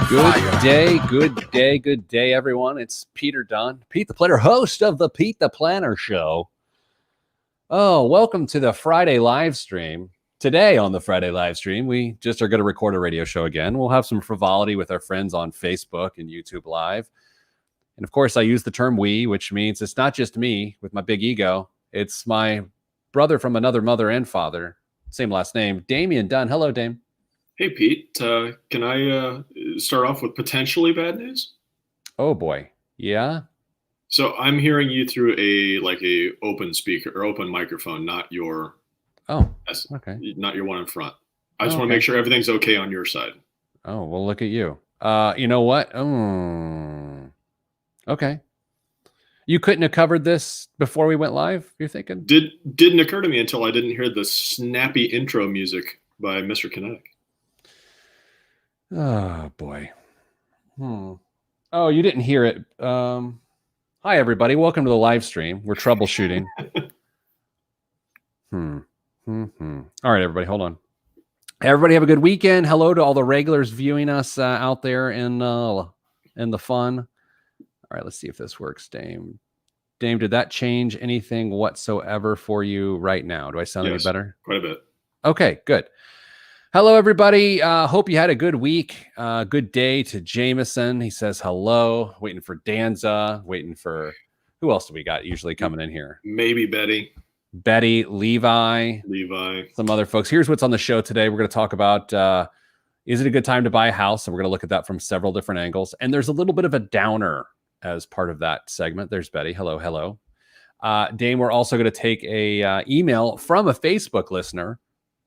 Good day, everyone. It's Peter Dunn, Pete the Planner, host of the Pete the Planner Show. Oh, welcome to the Friday live stream. Today on the Friday live stream, we just are going to record a radio show again. We'll have some frivolity with our friends on Facebook and YouTube Live. And of course, I use the term we, which means it's not just me with my big ego. It's my brother from another mother and father, same last name, Damian Dunn. Hello, Dame. Hey, Pete, can I start off with potentially bad news? Oh, boy. Yeah? So I'm hearing you through a open speaker or open microphone, not your okay. Not your one in front. I just want to make sure everything's okay on your side. Oh, well, look at you. You know what? Okay. You couldn't have covered this before we went live, you're thinking? Didn't occur to me until I didn't hear the snappy intro music by Mr. Kinetic. Oh, boy. Oh, you didn't hear it. Hi, everybody. Welcome to the live stream. We're troubleshooting. All right, everybody, hold on. Everybody have a good weekend. Hello to all the regulars viewing us out there in the fun. All right, let's see if this works, Dame. Dame, did that change anything whatsoever for you right now? Do I sound any better? Quite a bit. Okay, good. Hello, everybody. Hope you had a good week. Good day to Jameson. He says hello. Waiting for Danza. Waiting for who else do we got usually coming in here? Maybe Betty, Levi, some other folks. Here's what's on the show today. We're going to talk about is it a good time to buy a house? And we're going to look at that from several different angles. And there's a little bit of a downer as part of that segment. There's Betty. Hello. Dame, we're also going to take a email from a Facebook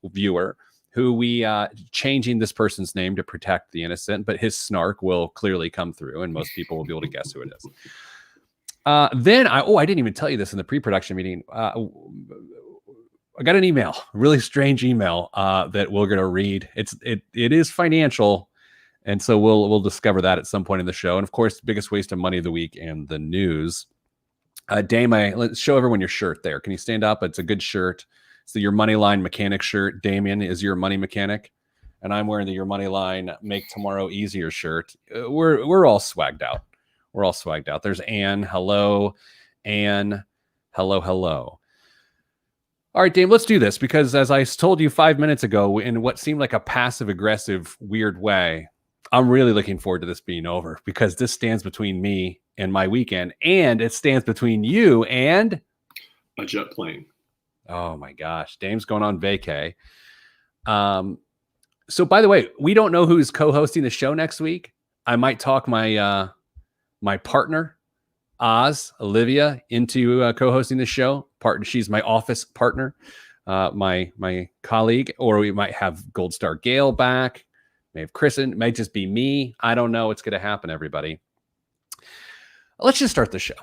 viewer, who we changing this person's name to protect the innocent, but his snark will clearly come through and most people will be able to guess who it is. Then I didn't even tell you this in the pre-production meeting. I got an email, a really strange email that we're going to read. It is financial. And so we'll discover that at some point in the show. And of course, the biggest waste of money of the week and the news. Dame, let's show everyone your shirt there. Can you stand up? It's a good shirt. So your Moneyline mechanic shirt. Damien is your money mechanic, and I'm wearing the Your Moneyline Make Tomorrow Easier shirt. We're all swagged out. We're all swagged out. There's Anne. Hello, Anne. Hello. All right, Dame, let's do this because as I told you 5 minutes ago, in what seemed like a passive aggressive weird way, I'm really looking forward to this being over because this stands between me and my weekend, and it stands between you and a jet plane. Oh my gosh, Dame's going on vacay. So by the way, we don't know who's co-hosting the show next week. I might talk my my partner, Olivia, into co-hosting the show. She's my office partner, my colleague, or we might have Gold Star Gail back. May have Kristen. It might just be me. I don't know what's going to happen, everybody. Let's just start the show.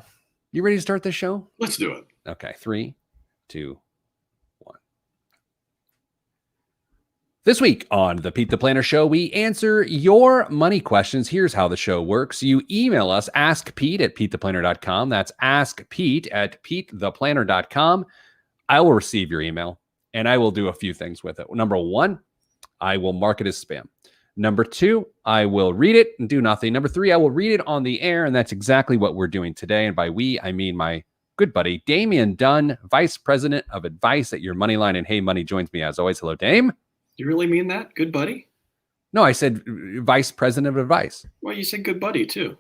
You ready to start the show? Let's do it. Okay, 3, 2, 1. This week on the Pete the Planner Show, we answer your money questions. Here's how the show works. You email us, askpete@petetheplanner.com. That's askpete@petetheplanner.com. I will receive your email, and I will do a few things with it. Number 1, I will mark it as spam. Number 2, I will read it and do nothing. Number 3, I will read it on the air, and that's exactly what we're doing today. And by we, I mean my good buddy, Damian Dunn, Vice President of Advice at Your Moneyline and Hey Money, joins me as always. Hello, Dame. You really mean that? Good buddy? No, I said Vice President of Advice. Well, you said good buddy too.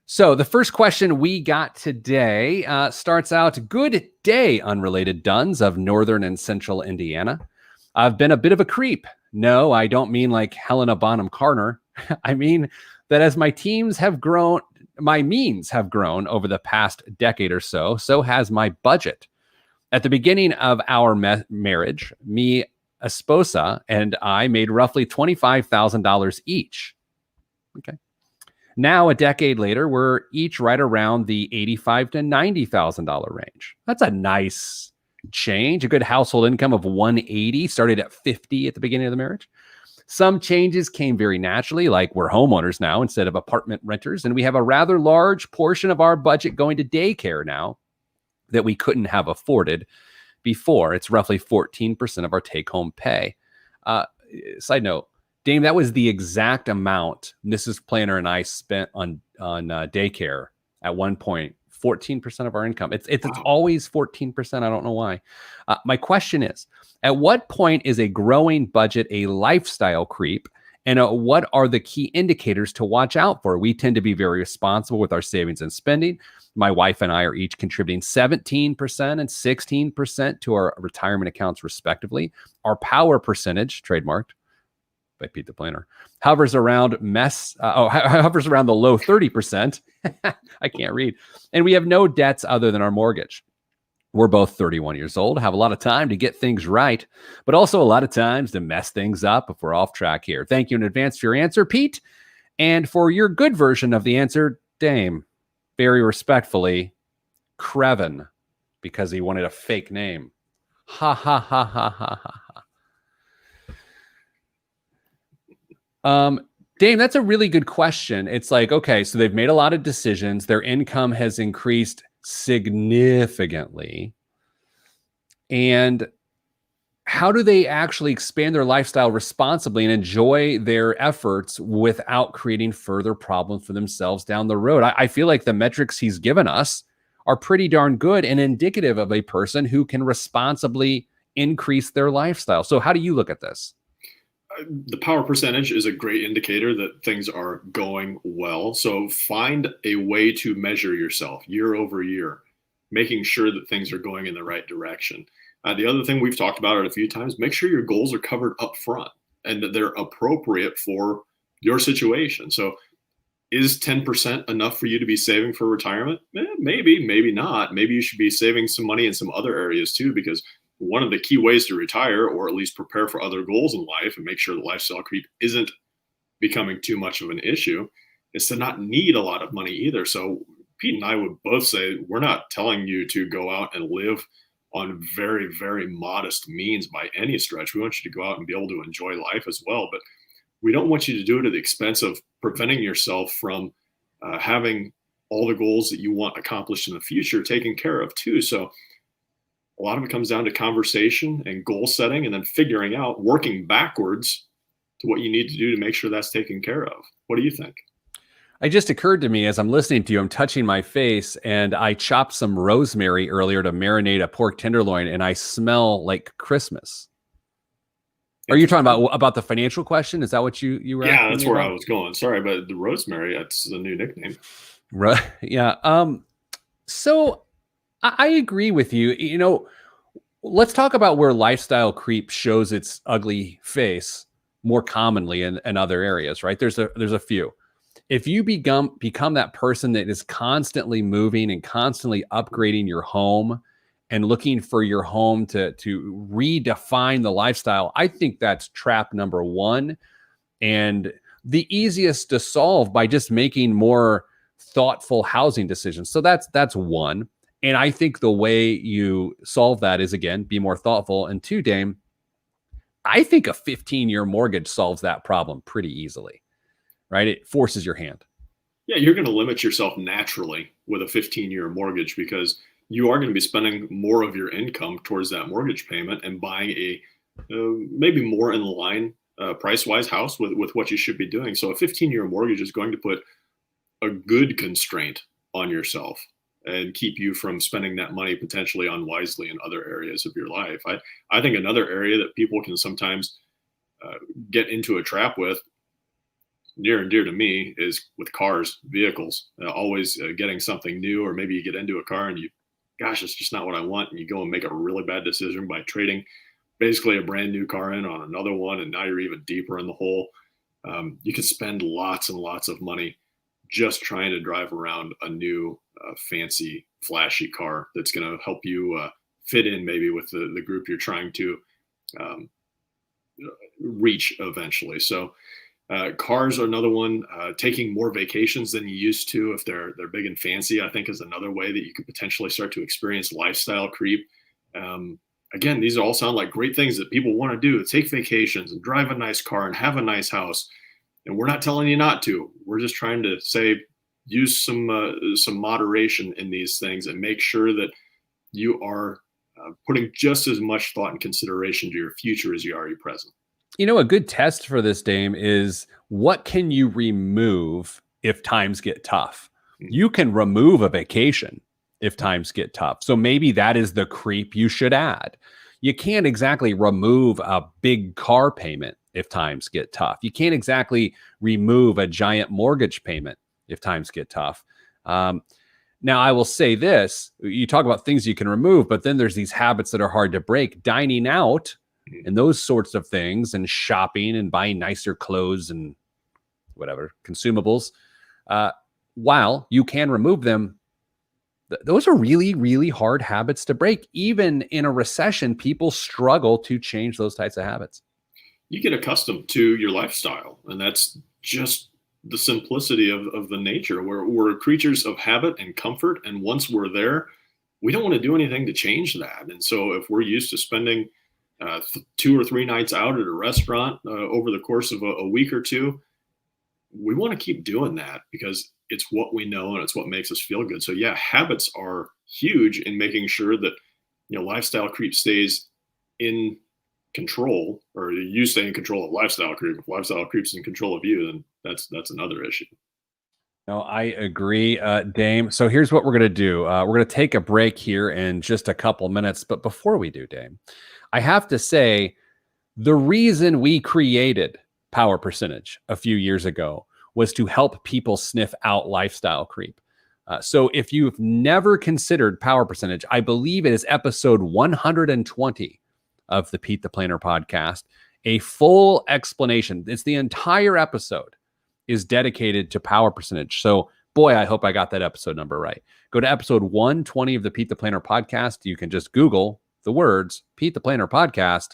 So the first question we got today starts out, good day, unrelated Dunns of Northern and Central Indiana. I've been a bit of a creep. No, I don't mean like Helena Bonham Carter. I mean that as my means have grown over the past decade or so, so has my budget. At the beginning of our marriage, mi esposa and I made roughly $25,000 each. Okay. Now, a decade later, we're each right around the $85,000 to $90,000 range. That's a nice change. A good household income of $180,000 started at $50,000 at the beginning of the marriage. Some changes came very naturally, like we're homeowners now instead of apartment renters, and we have a rather large portion of our budget going to daycare now that we couldn't have afforded before. It's roughly 14% of our take-home pay. Side note, Dame, that was the exact amount Mrs. Planner and I spent on daycare at one point. 14% of our income. It's Wow. always 14%. I don't know why. My question is, at what point is a growing budget a lifestyle creep? And what are the key indicators to watch out for? We tend to be very responsible with our savings and spending. My wife and I are each contributing 17% and 16% to our retirement accounts, respectively. Our power percentage, trademarked by Pete the Planner, hovers around hovers around the low 30%. I can't read. And we have no debts other than our mortgage. We're both 31 years old, have a lot of time to get things right, but also a lot of times to mess things up if we're off track here. Thank you in advance for your answer, Pete. And for your good version of the answer, Dame, very respectfully, Creven, because he wanted a fake name. Ha, ha, ha, ha, ha, ha. Dame, that's a really good question. It's like, okay, so they've made a lot of decisions. Their income has increased significantly. And how do they actually expand their lifestyle responsibly and enjoy their efforts without creating further problems for themselves down the road? I feel like the metrics he's given us are pretty darn good and indicative of a person who can responsibly increase their lifestyle. So how do you look at this? The power percentage is a great indicator that things are going well. So find a way to measure yourself year over year, making sure that things are going in the right direction. The other thing we've talked about it a few times, make sure your goals are covered up front and that they're appropriate for your situation. So is 10% enough for you to be saving for retirement? Maybe, maybe not. Maybe you should be saving some money in some other areas too, because one of the key ways to retire, or at least prepare for other goals in life and make sure the lifestyle creep isn't becoming too much of an issue, is to not need a lot of money either. So Pete and I would both say, we're not telling you to go out and live on very, very modest means by any stretch. We want you to go out and be able to enjoy life as well. But we don't want you to do it at the expense of preventing yourself from having all the goals that you want accomplished in the future taken care of too. So a lot of it comes down to conversation and goal setting, and then figuring out, working backwards to what you need to do to make sure that's taken care of. What do you think? It just occurred to me as I'm listening to you, I'm touching my face, and I chopped some rosemary earlier to marinate a pork tenderloin, and I smell like Christmas. Are you talking about the financial question? Is that what you were? Yeah, that's where I was going. Sorry, but the rosemary, that's the new nickname. Right. Yeah. So I agree with you. You know, let's talk about where lifestyle creep shows its ugly face more commonly in other areas, right? There's a few. If you become that person that is constantly moving and constantly upgrading your home and looking for your home to redefine the lifestyle, I think that's trap number one, and the easiest to solve by just making more thoughtful housing decisions. So that's one. And I think the way you solve that is, again, be more thoughtful. And two, Dame, I think a 15-year mortgage solves that problem pretty easily, right? It forces your hand. Yeah, you're going to limit yourself naturally with a 15-year mortgage, because you are going to be spending more of your income towards that mortgage payment and buying a maybe more in line price-wise house with what you should be doing. So a 15-year mortgage is going to put a good constraint on yourself and keep you from spending that money potentially unwisely in other areas of your life. I think another area that people can sometimes get into a trap with, near and dear to me, is with cars, vehicles. Always getting something new, or maybe you get into a car and gosh, it's just not what I want, and you go and make a really bad decision by trading basically a brand new car in on another one, and now you're even deeper in the hole. You could spend lots and lots of money just trying to drive around a new fancy, flashy car that's going to help you fit in maybe with the group you're trying to reach eventually. So cars are another one. Taking more vacations than you used to, if they're big and fancy, I think is another way that you could potentially start to experience lifestyle creep. Again, these all sound like great things that people want to do: take vacations and drive a nice car and have a nice house. And we're not telling you not to. We're just trying to say, use some moderation in these things, and make sure that you are putting just as much thought and consideration to your future as you are your present. A good test for this, Dame, is what can you remove if times get tough? You can remove a vacation if times get tough. So maybe that is the creep you should add. You can't exactly remove a big car payment if times get tough. You can't exactly remove a giant mortgage payment if times get tough. Now, I will say this, you talk about things you can remove, but then there's these habits that are hard to break. Dining out and those sorts of things, and shopping and buying nicer clothes and whatever, consumables, while you can remove them, those are really, really hard habits to break. Even in a recession, people struggle to change those types of habits. You get accustomed to your lifestyle, and that's just the simplicity of the nature. We're creatures of habit and comfort, and once we're there, we don't want to do anything to change that. And so if we're used to spending 2 or 3 nights out at a restaurant over the course of a week or two, we want to keep doing that because it's what we know and it's what makes us feel good. So yeah, habits are huge in making sure that lifestyle creep stays in control, or you stay in control of lifestyle creep. If lifestyle creep's in control of you, then that's another issue. No, I agree, Dame. So here's what we're going to do. We're going to take a break here in just a couple minutes. But before we do, Dame, I have to say the reason we created Power Percentage a few years ago was to help people sniff out lifestyle creep. So if you've never considered Power Percentage, I believe it is episode 120 of the Pete the Planner podcast, a full explanation. It's the entire episode is dedicated to Power Percentage. So boy, I hope I got that episode number right. Go to episode 120 of the Pete the Planner podcast. You can just Google the words Pete the Planner podcast,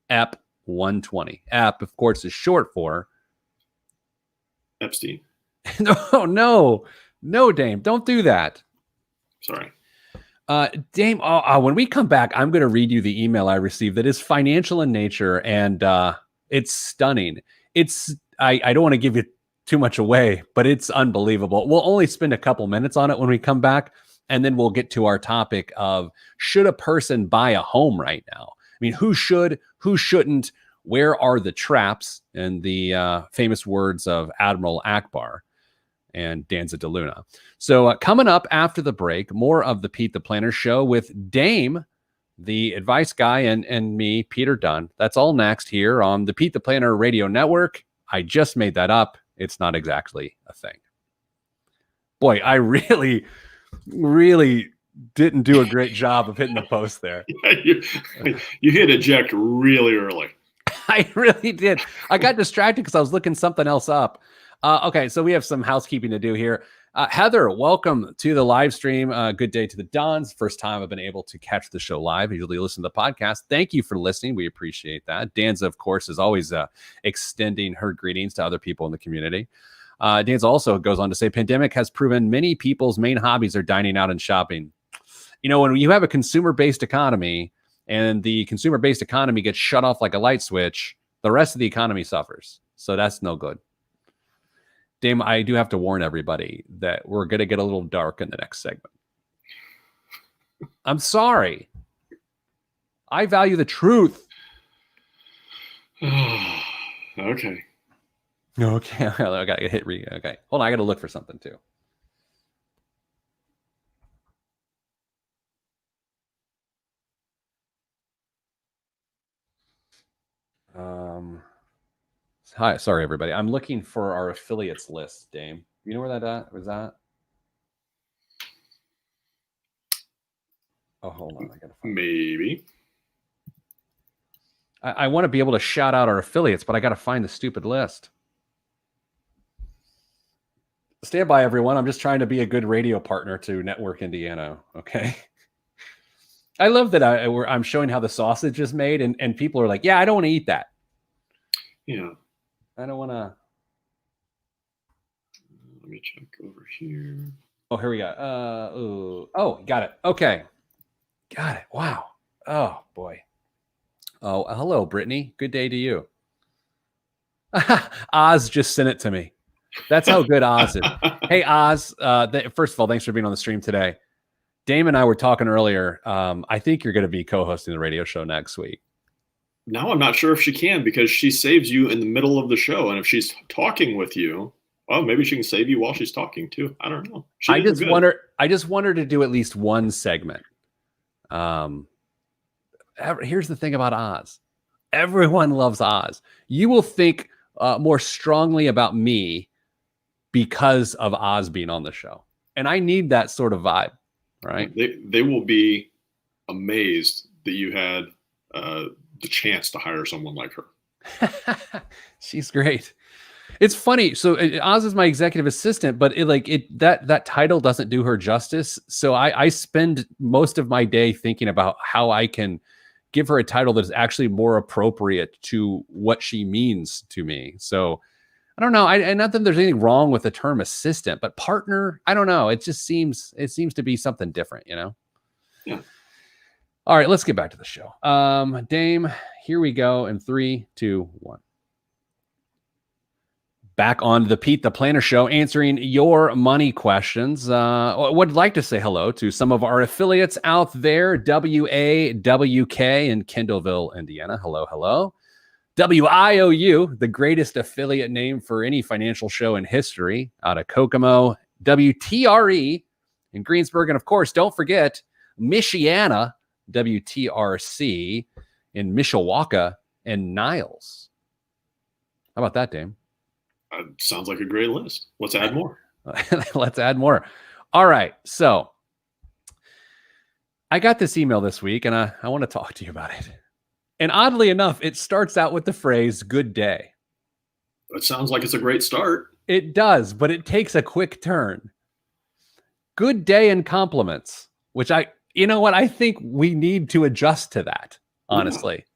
EP 120. EP, of course, is short for Epstein. No, Dame, don't do that. Sorry. Dame, when we come back, I'm going to read you the email I received that is financial in nature, and it's stunning. I don't want to give you too much away, but it's unbelievable. We'll only spend a couple minutes on it when we come back, and then we'll get to our topic of should a person buy a home right now? I mean, who should, who shouldn't? Where are the traps? And the famous words of Admiral Akbar and Danza de Luna. So coming up after the break, more of the Pete the Planner Show with Dame, the advice guy, and me, Peter Dunn. That's all next here on the Pete the Planner Radio Network. I just made that up. It's not exactly a thing. Boy, I really, really didn't do a great job of hitting the post there. You hit eject really early. I really did. I got distracted because I was looking something else up. Okay, so we have some housekeeping to do here. Heather, welcome to the live stream. Good day to the Dons. First time I've been able to catch the show live. I usually listen to the podcast. Thank you for listening. We appreciate that. Danza, of course, is always extending her greetings to other people in the community. Danza also goes on to say, pandemic has proven many people's main hobbies are dining out and shopping. When you have a consumer-based economy and the consumer-based economy gets shut off like a light switch, the rest of the economy suffers. So that's no good. Dame, I do have to warn everybody that we're going to get a little dark in the next segment. I'm sorry. I value the truth. Okay. Okay. I got to hit okay. Hold on. I got to look for something too. Hi, sorry everybody. I'm looking for our affiliates list, Dame. You know where that was at? Oh, hold on. I gotta find maybe. I want to be able to shout out our affiliates, but I got to find the stupid list. Stand by, everyone. I'm just trying to be a good radio partner to Network Indiana. Okay. I love that I'm showing how the sausage is made, and people are like, yeah, I don't want to eat that. Yeah. I don't want to. Let me check over here. Oh, here we go. Oh, got it. Okay. Got it. Wow. Oh, boy. Oh, hello, Brittany. Good day to you. Oz just sent it to me. That's how good Oz is. Hey, Oz. First of all, thanks for being on the stream today. Dame and I were talking earlier. I think you're going to be co-hosting the radio show next week. Now I'm not sure if she can, because she saves you in the middle of the show. And if she's talking with you, well, maybe she can save you while she's talking too. I don't know. She I did just good. want her to do at least one segment. Here's the thing about Oz. Everyone loves Oz. You will think more strongly about me because of Oz being on the show. And I need that sort of vibe, right? They will be amazed that you had the chance to hire someone like her. She's great. It's funny. So Oz is my executive assistant, but that title doesn't do her justice. So I spend most of my day thinking about how I can give her a title that is actually more appropriate to what she means to me. So I don't know. Not that there's anything wrong with the term assistant, but partner, I don't know. It seems to be something different, you know? Yeah. All right, let's get back to the show. Dame, here we go in 3, 2, 1. Back on the Pete the Planner Show, answering your money questions. Would like to say hello to some of our affiliates out there. WAWK in Kendallville, Indiana. Hello, hello. WIOU, the greatest affiliate name for any financial show in history, out of Kokomo. WTRE in Greensburg. And of course, don't forget Michiana, WTRC in Mishawaka and Niles. How about that, Dame? Sounds like a great list. Let's add more. Let's add more. All right. So I got this email this week, and I want to talk to you about it. And oddly enough, it starts out with the phrase, good day. That sounds like it's a great start. It does, but it takes a quick turn. Good day and compliments, which I think we need to adjust to that, honestly. Yeah.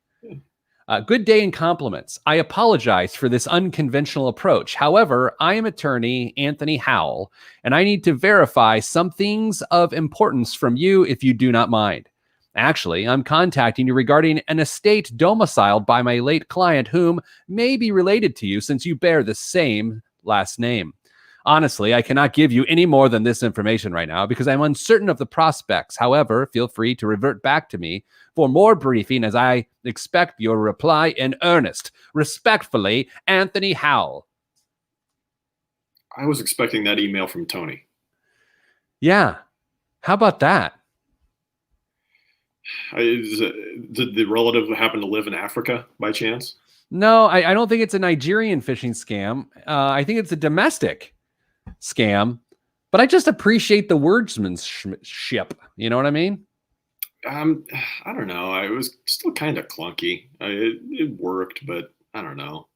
Good day and compliments. I apologize for this unconventional approach. However, I am attorney Anthony Howell, and I need to verify some things of importance from you if you do not mind. Actually, I'm contacting you regarding an estate domiciled by my late client, whom may be related to you since you bear the same last name. Honestly, I cannot give you any more than this information right now because I'm uncertain of the prospects. However, feel free to revert back to me for more briefing as I expect your reply in earnest. Respectfully, Anthony Howell. I was expecting that email from Tony. Yeah. How about that? Did the relative happen to live in Africa by chance? No, I don't think it's a Nigerian phishing scam. I think it's a domestic scam, but I just appreciate the wordsmanship. You know what I mean? I don't know. It was still kind of clunky. It worked, but I don't know.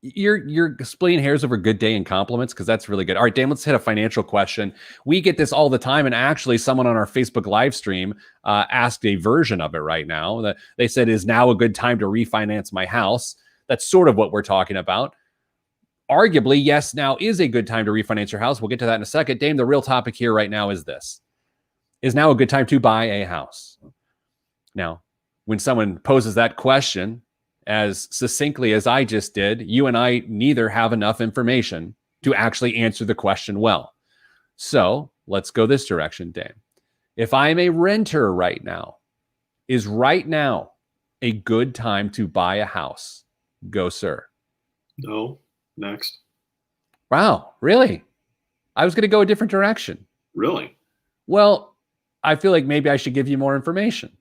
You're splitting hairs over good day and compliments because that's really good. All right, Dan, let's hit a financial question. We get this all the time, and actually someone on our Facebook live stream asked a version of it right now. They said, is now a good time to refinance my house? That's sort of what we're talking about. Arguably, yes, now is a good time to refinance your house. We'll get to that in a second. Dame, the real topic here right now is this. Is now a good time to buy a house? Now, when someone poses that question as succinctly as I just did, you and I neither have enough information to actually answer the question well. So let's go this direction, Dan. If I am a renter right now, is right now a good time to buy a house? Go, sir. No. Next. Wow, really? I was going to go a different direction. Really? Well, I feel like maybe I should give you more information.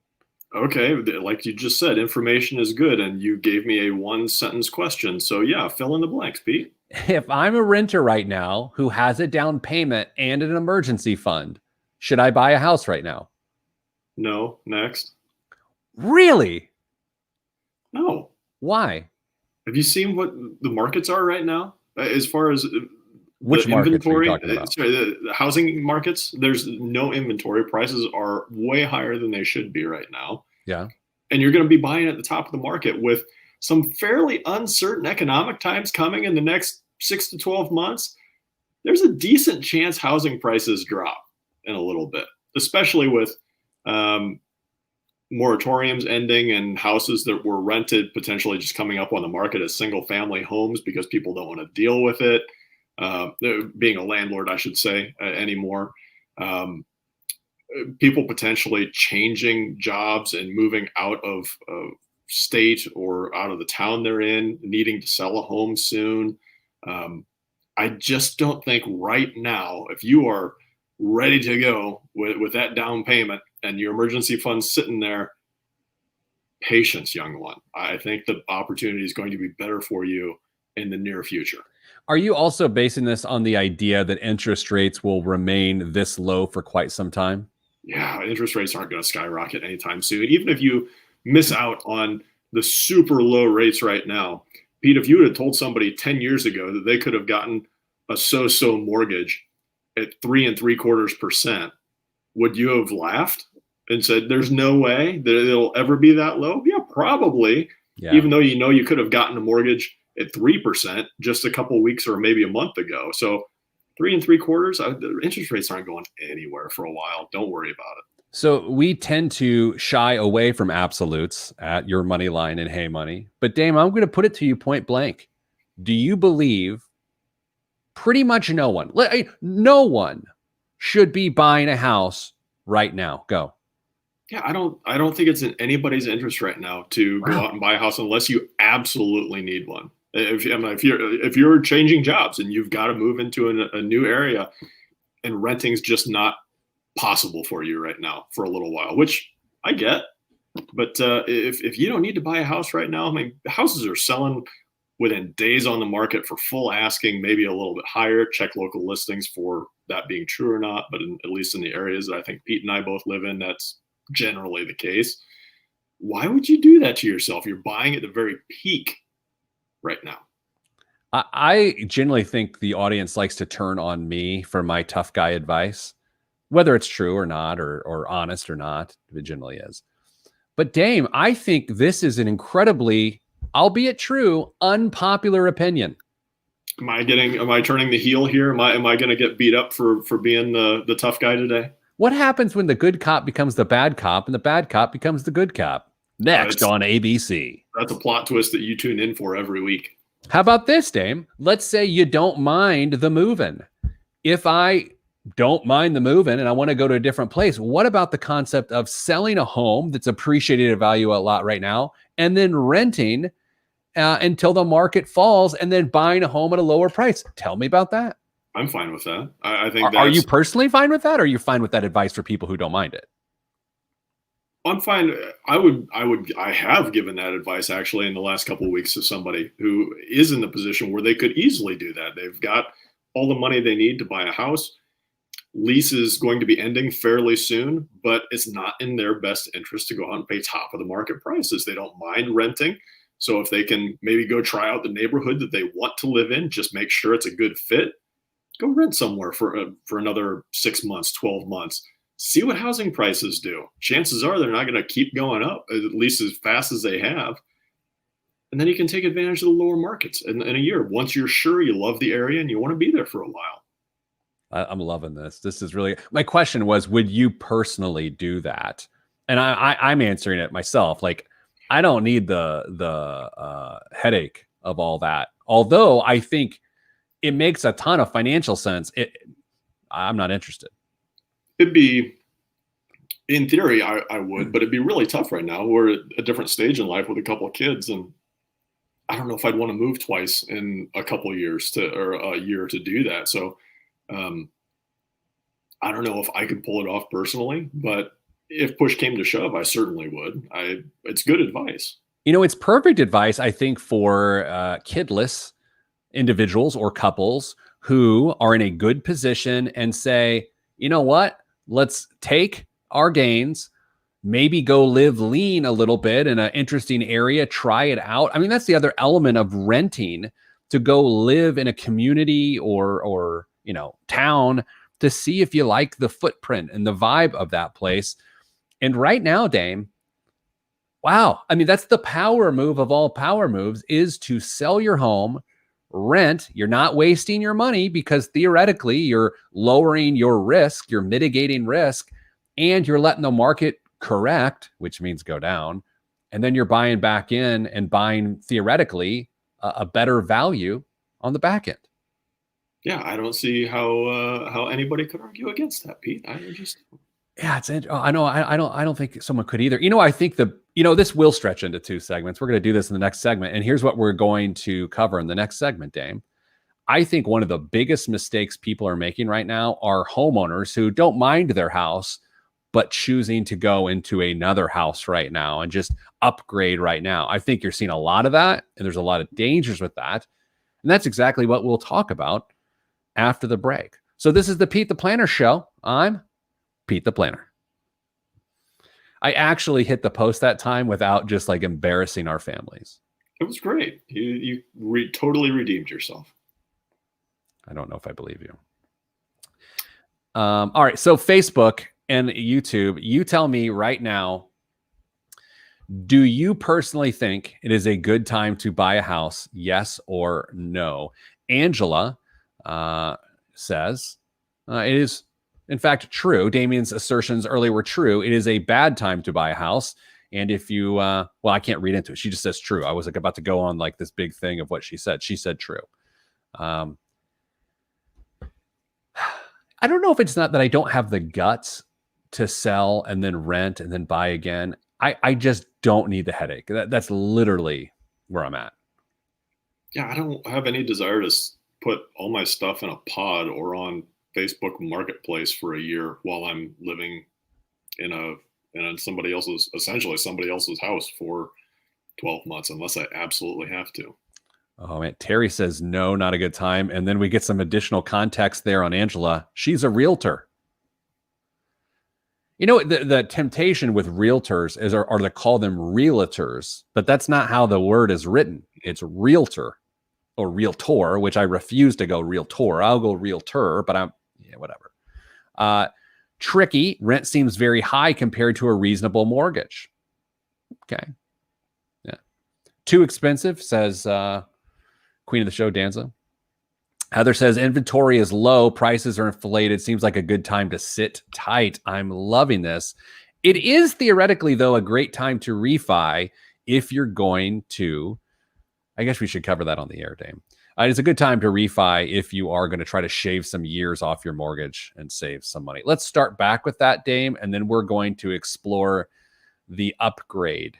Okay, like you just said, information is good, and you gave me a one-sentence question. So yeah, fill in the blanks, Pete. If I'm a renter right now who has a down payment and an emergency fund, should I buy a house right now? No. Next. Really? No. Why? Have you seen what the markets are right now? As far as which markets are you talking about? Sorry, the housing markets, there's no inventory. Prices are way higher than they should be right now. Yeah. And you're going to be buying at the top of the market with some fairly uncertain economic times coming in the next 6 to 12 months. There's a decent chance housing prices drop in a little bit, especially with moratoriums ending and houses that were rented potentially just coming up on the market as single family homes because people don't want to deal with it. Being a landlord, I should say, anymore. People potentially changing jobs and moving out of state or out of the town they're in, needing to sell a home soon. I just don't think right now, if you are ready to go with that down payment and your emergency fund's sitting there, patience, young one. I think the opportunity is going to be better for you in the near future. Are you also basing this on the idea that interest rates will remain this low for quite some time? Yeah, interest rates aren't going to skyrocket anytime soon. Even if you miss out on the super low rates right now, Pete, if you would have told somebody 10 years ago that they could have gotten a so-so mortgage at 3.75%, would you have laughed and said, there's no way that it'll ever be that low? Yeah, probably. Yeah. Even though you could have gotten a mortgage at 3% just a couple of weeks or maybe a month ago. So 3.75%, the interest rates aren't going anywhere for a while. Don't worry about it. So we tend to shy away from absolutes at Your Money Line and Hey Money. But Dame, I'm going to put it to you point blank. Do you believe pretty much no one should be buying a house right now? Go. Yeah, I don't think it's in anybody's interest right now to go out and buy a house unless you absolutely need one. If you're changing jobs and you've got to move into a new area and renting's just not possible for you right now for a little while, which I get. But if you don't need to buy a house right now, I mean, houses are selling within days on the market for full asking, maybe a little bit higher. Check local listings for that being true or not. But at least in the areas that I think Pete and I both live in, that's generally the case. Why would you do that to yourself? You're buying at the very peak right now. I generally think the audience likes to turn on me for my tough guy advice, whether it's true or not, or honest or not. It generally is. But Dame, I think this is an incredibly, albeit true, unpopular opinion. Am I turning the heel here? Am I going to get beat up for being the tough guy today? What happens when the good cop becomes the bad cop and the bad cop becomes the good cop? Next on ABC. That's a plot twist that you tune in for every week. How about this, Dame? Let's say you don't mind the move-in. If I don't mind the move-in and I want to go to a different place, what about the concept of selling a home that's appreciated in value a lot right now and then renting until the market falls and then buying a home at a lower price? Tell me about that. I'm fine with that. I think Are you personally fine with that, or are you fine with that advice for people who don't mind it? I'm fine. I have given that advice actually in the last couple of weeks to somebody who is in the position where they could easily do that. They've got all the money they need to buy a house. Lease is going to be ending fairly soon, but it's not in their best interest to go out and pay top of the market prices. They don't mind renting. So if they can maybe go try out the neighborhood that they want to live in, just make sure it's a good fit, go rent somewhere for another 6 months, 12 months. See what housing prices do. Chances are they're not going to keep going up, at least as fast as they have. And then you can take advantage of the lower markets in a year. Once you're sure you love the area and you want to be there for a while. I'm loving this. This is really, my question was, would you personally do that? And I'm answering it myself. Like, I don't need the headache of all that. Although I think it makes a ton of financial sense. I'm not interested. It'd be, in theory, I would, but it'd be really tough right now. We're at a different stage in life with a couple of kids, and I don't know if I'd want to move twice in a couple of years or a year to do that. So I don't know if I could pull it off personally, but if push came to shove, I certainly would. It's good advice. It's perfect advice, I think, for kidless individuals or couples who are in a good position and say, you know what? Let's take our gains, maybe go live lean a little bit in an interesting area, try it out. I mean, that's the other element of renting, to go live in a community or town to see if you like the footprint and the vibe of that place. And right now, Dame, wow. I mean, that's the power move of all power moves, is to sell your home, rent. You're not wasting your money because theoretically you're lowering your risk, you're mitigating risk, and you're letting the market correct, which means go down. And then you're buying back in and buying theoretically a better value on the back end. Yeah, I don't see how anybody could argue against that, Pete. Yeah, I know. I don't think someone could either. I think This will stretch into 2 segments. We're going to do this in the next segment. And here's what we're going to cover in the next segment, Dame. I think one of the biggest mistakes people are making right now are homeowners who don't mind their house, but choosing to go into another house right now and just upgrade right now. I think you're seeing a lot of that, and there's a lot of dangers with that. And that's exactly what we'll talk about after the break. So this is the Pete the Planner Show. I'm Pete the Planner. I actually hit the post that time without just like embarrassing our families. It was great. You totally redeemed yourself. I don't know if I believe you. All right. So Facebook and YouTube, you tell me right now, do you personally think it is a good time to buy a house? Yes or no? Angela says it is, in fact, true. Damien's assertions earlier were true. It is a bad time to buy a house. And if you, well, I can't read into it. She just says true. I was like about to go on like this big thing of what she said. She said true. I don't know if it's not that I don't have the guts to sell and then rent and then buy again. I just don't need the headache. That's literally where I'm at. Yeah, I don't have any desire to put all my stuff in a pod or on Facebook Marketplace for a year while I'm living in somebody else's, essentially somebody else's house for 12 months, unless I absolutely have to. Oh man, Terry says no, not a good time. And then we get some additional context there on Angela. She's a realtor. The temptation with realtors are to call them realtors, but that's not how the word is written. It's realtor or realtor, which I refuse to go realtor. I'll go realtor, but whatever. Tricky, rent seems very high compared to a reasonable mortgage. Okay. Yeah. Too expensive, says Queen of the Show, Danza. Heather says inventory is low. Prices are inflated. Seems like a good time to sit tight. I'm loving this. It is theoretically, though, a great time to refi if you're going to. I guess we should cover that on the air, Dame. It's a good time to refi if you are going to try to shave some years off your mortgage and save some money. Let's start back with that, Dame, and then we're going to explore the upgrade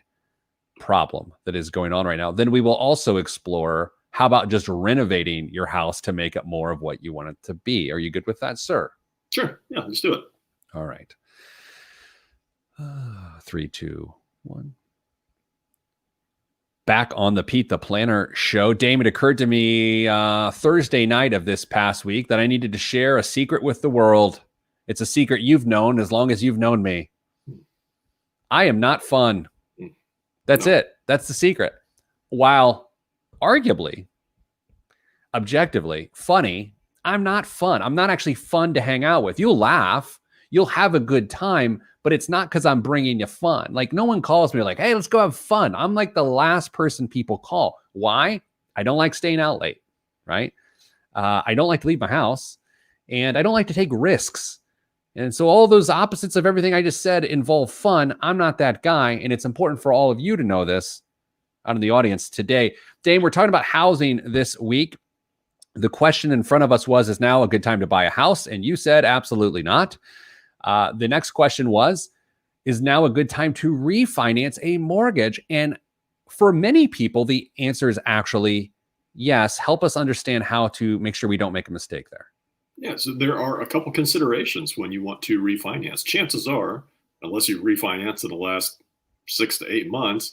problem that is going on right now. Then we will also explore how about just renovating your house to make it more of what you want it to be. Are you good with that, sir? Sure. Yeah, let's do it. All right. 3, 2, 1. Back on the Pete the Planner Show. Dame, it occurred to me Thursday night of this past week that I needed to share a secret with the world. It's a secret you've known as long as you've known me. I am not fun. That's it. That's the secret. While arguably, objectively funny, I'm not fun. I'm not actually fun to hang out with. You'll laugh. You'll have a good time, but it's not because I'm bringing you fun. Like no one calls me like, hey, let's go have fun. I'm like the last person people call. Why? I don't like staying out late, right? I don't like to leave my house, and I don't like to take risks. And so all those opposites of everything I just said involve fun. I'm not that guy, and it's important for all of you to know this out in the audience today. Dame, we're talking about housing this week. The question in front of us was, is now a good time to buy a house? And you said absolutely not. The next question was, is now a good time to refinance a mortgage? And for many people, the answer is actually yes. Help us understand how to make sure we don't make a mistake there. Yeah, so there are a couple considerations when you want to refinance. Chances are, unless you refinance in the last 6 to 8 months,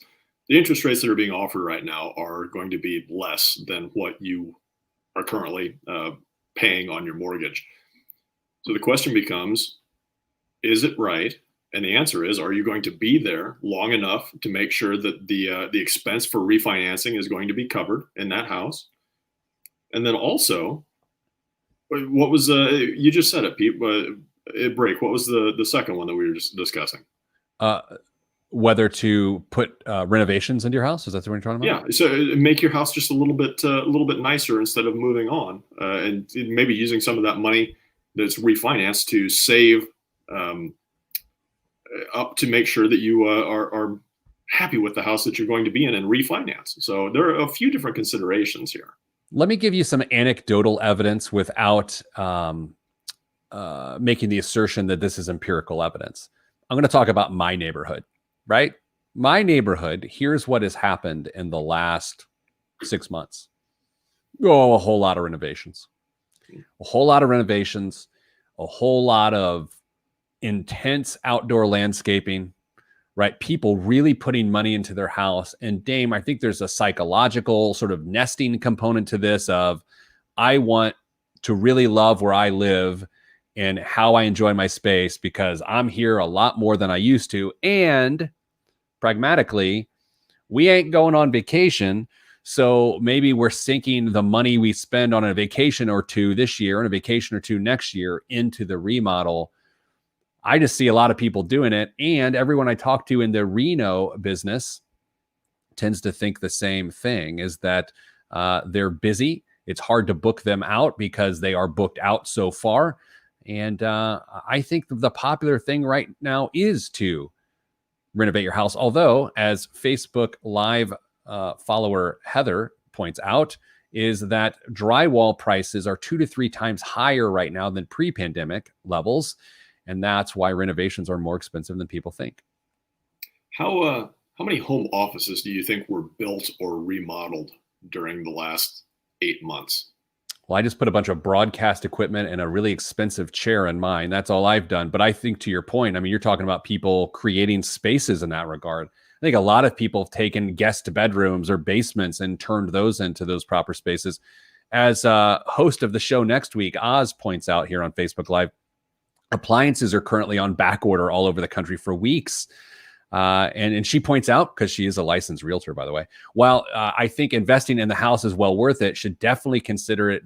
the interest rates that are being offered right now are going to be less than what you are currently paying on your mortgage. So the question becomes, is it right? And the answer is, are you going to be there long enough to make sure that the expense for refinancing is going to be covered in that house? And then also, what was you just said it, Pete, but break. What was the second one that we were just discussing? Whether to put renovations into your house. Is that what you're talking about? Yeah. So make your house just a little bit nicer instead of moving on, and maybe using some of that money that's refinanced to save up to make sure that you are happy with the house that you're going to be in and refinance. So there are a few different considerations here. Let me give you some anecdotal evidence without making the assertion that this is empirical evidence. I'm going to talk about my neighborhood, right? My neighborhood, here's what has happened in the last 6 months. Oh, a whole lot of renovations. A whole lot of renovations, a whole lot of intense outdoor landscaping, right? People really putting money into their house. And Dame, I think there's a psychological sort of nesting component to this of, I want to really love where I live and how I enjoy my space because I'm here a lot more than I used to. And pragmatically, we ain't going on vacation. So maybe we're sinking the money we spend on a vacation or two this year and a vacation or two next year into the remodel. I just see a lot of people doing it. And everyone I talk to in the Reno business tends to think the same thing, is that they're busy. It's hard to book them out because they are booked out so far. And I think the popular thing right now is to renovate your house. Although, as Facebook Live follower Heather points out, is that drywall prices are 2 to 3 times higher right now than pre-pandemic levels. And that's why renovations are more expensive than people think. How many home offices do you think were built or remodeled during the last 8 months? Well, I just put a bunch of broadcast equipment and a really expensive chair in mine. That's all I've done. But I think, to your point, I mean, you're talking about people creating spaces in that regard. I think a lot of people have taken guest bedrooms or basements and turned those into those proper spaces. As a host of the show next week, Oz points out here on Facebook Live, appliances are currently on back order all over the country for weeks. And she points out, because she is a licensed realtor, by the way, while I think investing in the house is well worth it, should definitely consider it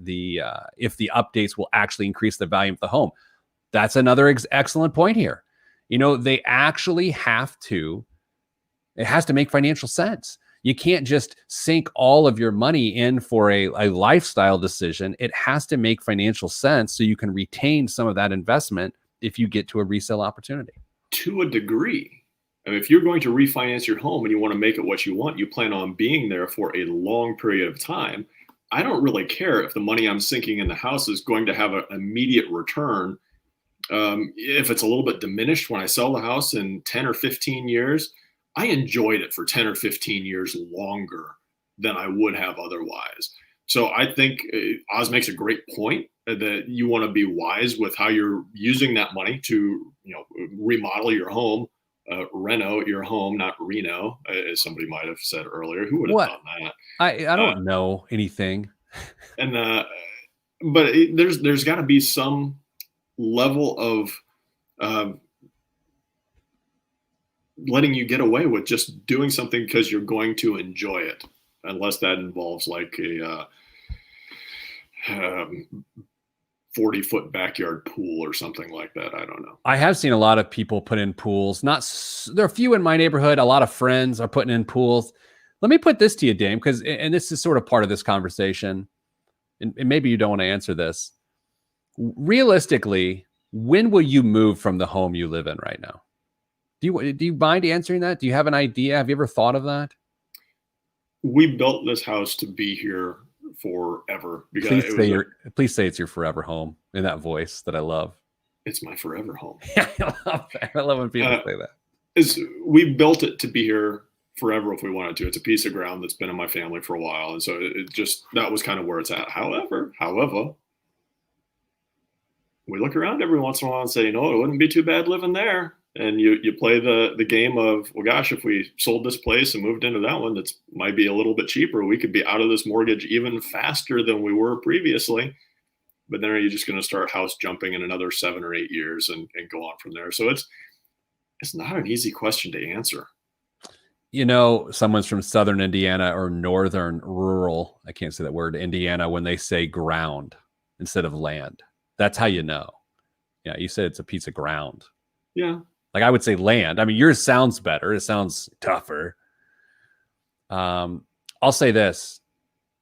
if the updates will actually increase the value of the home. That's another excellent point here. You know, they actually have to, it has to make financial sense. You can't just sink all of your money in for a lifestyle decision. It has to make financial sense so you can retain some of that investment if you get to a resale opportunity. To a degree. I mean, if you're going to refinance your home and you want to make it what you want, you plan on being there for a long period of time. I don't really care if the money I'm sinking in the house is going to have an immediate return. If it's a little bit diminished when I sell the house in 10 or 15 years, I enjoyed it for 10 or 15 years longer than I would have otherwise. So I think Oz makes a great point that you want to be wise with how you're using that money to, remodel your home, reno your home, not reno, as somebody might have said earlier. Who would have done that? I don't know anything. And but there's got to be some level of letting you get away with just doing something because you're going to enjoy it, unless that involves like a 40-foot backyard pool or something like that. I don't know. I have seen a lot of people put in pools. There are a few in my neighborhood. A lot of friends are putting in pools. Let me put this to you, Dame, and this is sort of part of this conversation, and maybe you don't want to answer this. Realistically, when will you move from the home you live in right now? Do you mind answering that? Do you have an idea? Have you ever thought of that? We built this house to be here forever. Because please say it's your forever home in that voice that I love. It's my forever home. I love that. I love when people say that. We built it to be here forever if we wanted to. It's a piece of ground that's been in my family for a while, and so that was kind of where it's at. However, we look around every once in a while and say, it wouldn't be too bad living there. And you play the game of, well, gosh, if we sold this place and moved into that one, that might be a little bit cheaper. We could be out of this mortgage even faster than we were previously. But then are you just going to start house jumping in another 7 or 8 years and go on from there? So it's not an easy question to answer. Someone's from Southern Indiana or Northern rural, I can't say that word, Indiana, when they say ground instead of land. That's how you know. Yeah, you said it's a piece of ground. Yeah. Like I would say land. I mean, yours sounds better. It sounds tougher. I'll say this.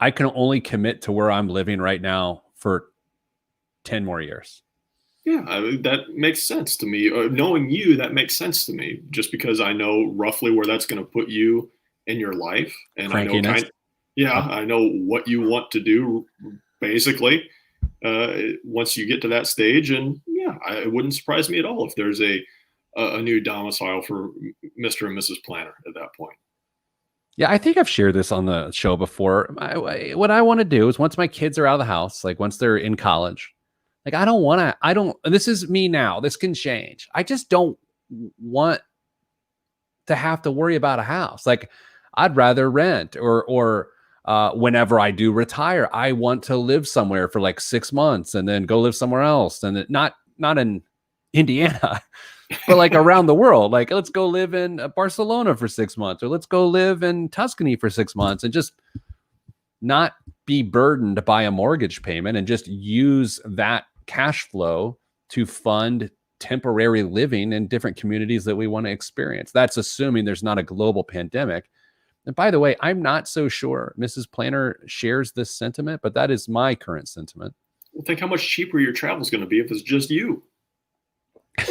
I can only commit to where I'm living right now for 10 more years. Yeah, that makes sense to me. Knowing you, that makes sense to me, just because I know roughly where that's going to put you in your life. And Crankiness. I know what you want to do, basically, once you get to that stage. And yeah, it wouldn't surprise me at all if there's a a new domicile for Mr. and Mrs. Planner at that point. Yeah, I think I've shared this on the show before. What I want to do is once my kids are out of the house, like once they're in college, like this is me now. This can change. I just don't want to have to worry about a house. Like I'd rather rent or whenever I do retire, I want to live somewhere for like 6 months and then go live somewhere else. And not in Indiana, but like around the world. Like let's go live in Barcelona for 6 months, or let's go live in Tuscany for 6 months and just not be burdened by a mortgage payment and just use that cash flow to fund temporary living in different communities that we want to experience. That's assuming there's not a global pandemic. And by the way, I'm not so sure Mrs. Planner shares this sentiment, but that is my current sentiment. Well, think how much cheaper your travel is going to be if it's just you.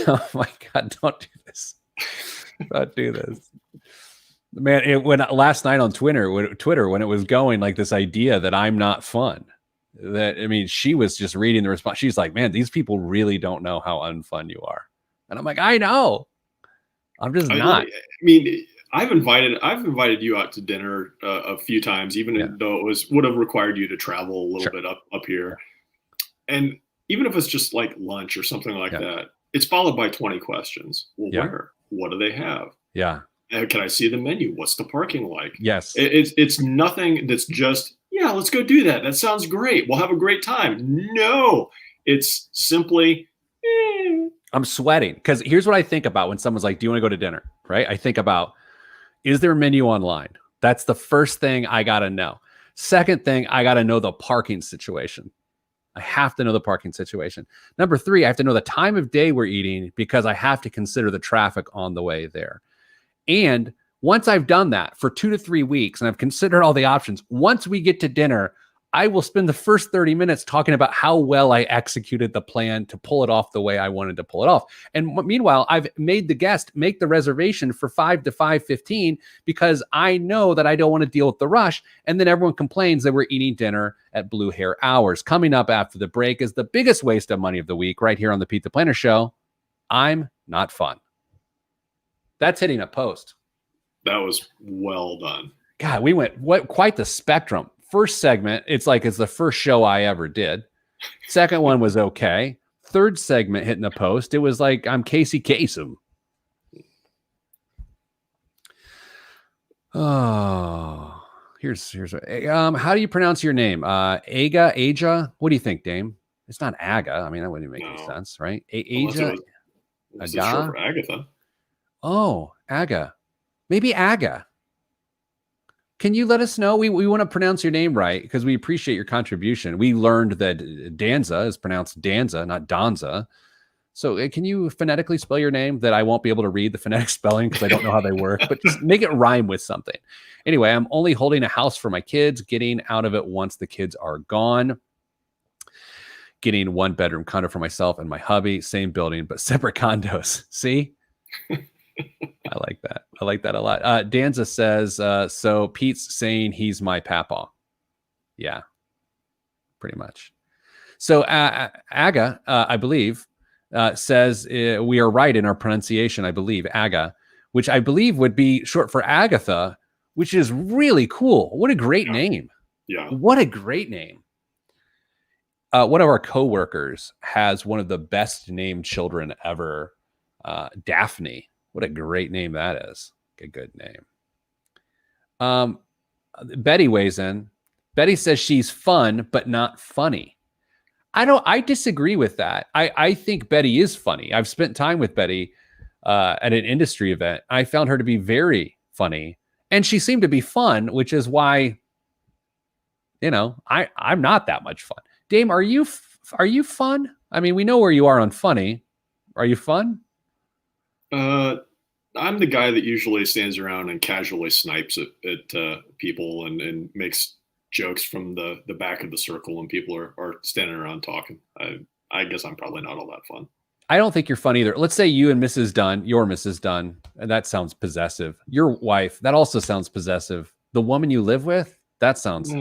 Oh my God, don't do this. Don't do this. Man, when last night on Twitter, when it was going like this idea that I'm not fun, she was just reading the response. She's like, man, these people really don't know how unfun you are. And I'm like, I know. I'm just not. I mean, I've invited you out to dinner a few times, even though it would have required you to travel a little bit up here. And even if it's just like lunch or something like that, it's followed by 20 questions. Well, where? What do they have? Yeah. Can I see the menu? What's the parking like? Yes. It's nothing that's just, let's go do that. That sounds great. We'll have a great time. No, it's simply, I'm sweating because here's what I think about when someone's like, do you want to go to dinner? Right? I think about, is there a menu online? That's the first thing I got to know. Second thing, I got to know the parking situation. I have to know the parking situation. Number 3, I have to know the time of day we're eating because I have to consider the traffic on the way there. And once I've done that for 2 to 3 weeks and I've considered all the options, once we get to dinner, I will spend the first 30 minutes talking about how well I executed the plan to pull it off the way I wanted to pull it off. And meanwhile, I've made the guest make the reservation for 5 to 5:15 because I know that I don't want to deal with the rush. And then everyone complains that we're eating dinner at Blue Hair Hours. Coming up after the break is the biggest waste of money of the week right here on the Pete the Planner Show. I'm not fun. That's hitting a post. That was well done. God, we went quite the spectrum. First segment, it's the first show I ever did. Second one was okay. Third segment hitting the post, it was like I'm Casey Kasem. Oh, here's how do you pronounce your name? Aja? What do you think, Dame? It's not Aga. I mean, that wouldn't make any sense, right? Aja? It's short for Agatha. Oh, Aga. Maybe Aga. Can you let us know? We want to pronounce your name right because we appreciate your contribution. We learned that Danza is pronounced Danza, not Donza. So can you phonetically spell your name that I won't be able to read the phonetic spelling because I don't know how they work, but just make it rhyme with something. Anyway, I'm only holding a house for my kids, getting out of it once the kids are gone. Getting 1-bedroom condo for myself and my hubby, same building, but separate condos. See? I like that. I like that a lot. Danza says, so Pete's saying he's my papa. Yeah, pretty much. So Aga, I believe, says we are right in our pronunciation, I believe, Aga, which I believe would be short for Agatha, which is really cool. What a great name. Yeah. What a great name. One of our coworkers has one of the best named children ever, Daphne. What a great name that is. A good name. Betty weighs in. Betty says she's fun, but not funny. I disagree with that. I think Betty is funny. I've spent time with Betty at an industry event. I found her to be very funny, and she seemed to be fun, which is why, I'm not that much fun. Dame, are you fun? I mean, we know where you are on funny. Are you fun? I'm the guy that usually stands around and casually snipes at people and makes jokes from the back of the circle when people are standing around talking. I guess I'm probably not all that fun. I don't think you're fun either. Let's say you and Mrs. Dunn, your Mrs. Dunn, and that sounds possessive. Your wife, that also sounds possessive. The woman you live with, that sounds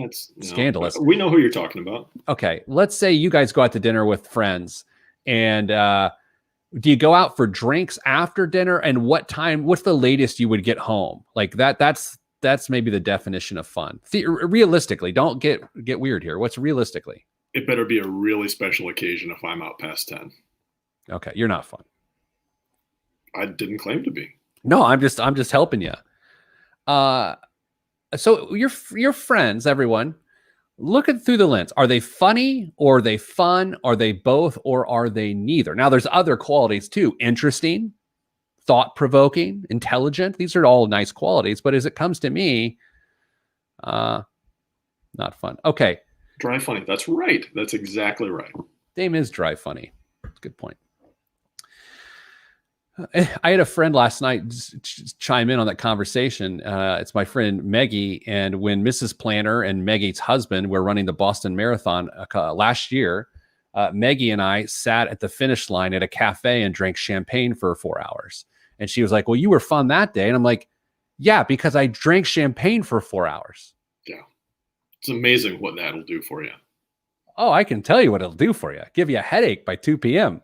scandalous. We know who you're talking about. Okay, let's say you guys go out to dinner with friends and Do you go out for drinks after dinner? And what's the latest you would get home? Like that's maybe the definition of fun. Realistically, don't get weird here. What's realistically? It better be a really special occasion if I'm out past 10. Okay, you're not fun. I didn't claim to be. No, I'm just helping you. So your friends, everyone, looking through the lens, are they funny or are they fun? Are they both or are they neither? Now, there's other qualities too. Interesting, thought-provoking, intelligent. These are all nice qualities, but as it comes to me, not fun. Okay. Dry funny. That's right. That's exactly right. Dame is dry funny. That's a good point. I had a friend last night chime in on that conversation. It's my friend Maggie. And when Mrs. Planner and Maggie's husband were running the Boston Marathon last year, Maggie and I sat at the finish line at a cafe and drank champagne for 4 hours. And she was like, well, you were fun that day. And I'm like, yeah, because I drank champagne for 4 hours. Yeah. It's amazing what that'll do for you. Oh, I can tell you what it'll do for you. Give you a headache by 2 p.m.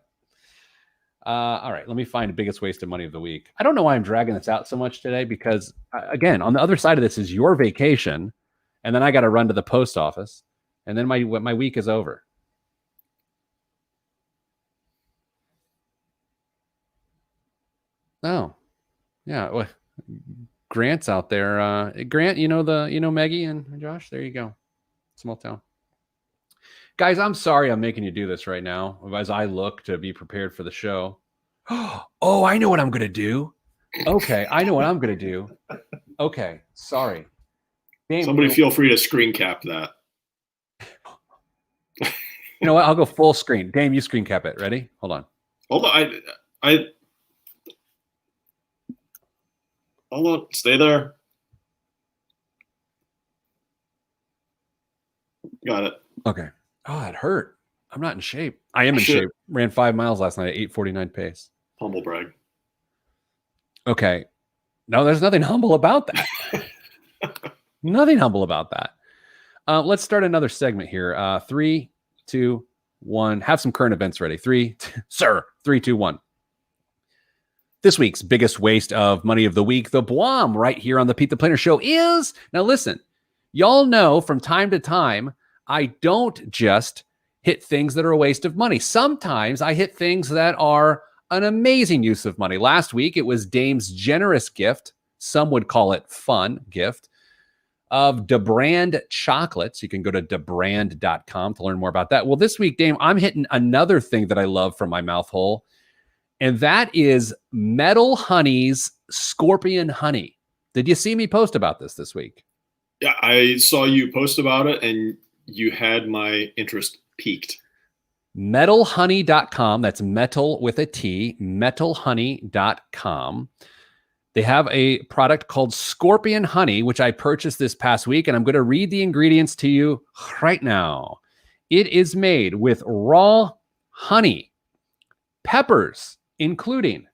All right, let me find the biggest waste of money of the week. I don't know why I'm dragging this out so much today because, again, on the other side of this is your vacation, and then I got to run to the post office, and then my week is over. Oh, yeah. Well, Grant's out there. Grant, you know Maggie and Josh. There you go. Small town. Guys, I'm sorry I'm making you do this right now as I look to be prepared for the show. Oh, I know what I'm going to do. Okay, I know what I'm going to do. Okay, sorry. Dame, somebody feel free to screen cap that. You know what? I'll go full screen. Dame, you screen cap it. Ready? Hold on. Hold on. Stay there. Got it. Okay. Oh, it hurt. I'm not in shape. I am in shape. Ran 5 miles last night at 8:49 pace. Humble brag. Okay. No, there's nothing humble about that. Nothing humble about that. Let's start another segment here. 3, 2, 1. Have some current events ready. 3, 2, 1. This week's biggest waste of money of the week, the BWOM, right here on the Pete the Planner Show is, now listen, y'all know from time to time, I don't just hit things that are a waste of money. Sometimes I hit things that are an amazing use of money. Last week, it was Dame's generous gift. Some would call it fun gift of DeBrand chocolates. You can go to debrand.com to learn more about that. Well, this week, Dame, I'm hitting another thing that I love from my mouth hole, and that is Metal Honey's Scorpion Honey. Did you see me post about this week? Yeah, I saw you post about it, and you had my interest peaked. Metalhoney.com. That's metal with a T, metalhoney.com. They have a product called Scorpion Honey, which I purchased this past week, and I'm going to read the ingredients to you right now. It is made with raw honey, peppers, including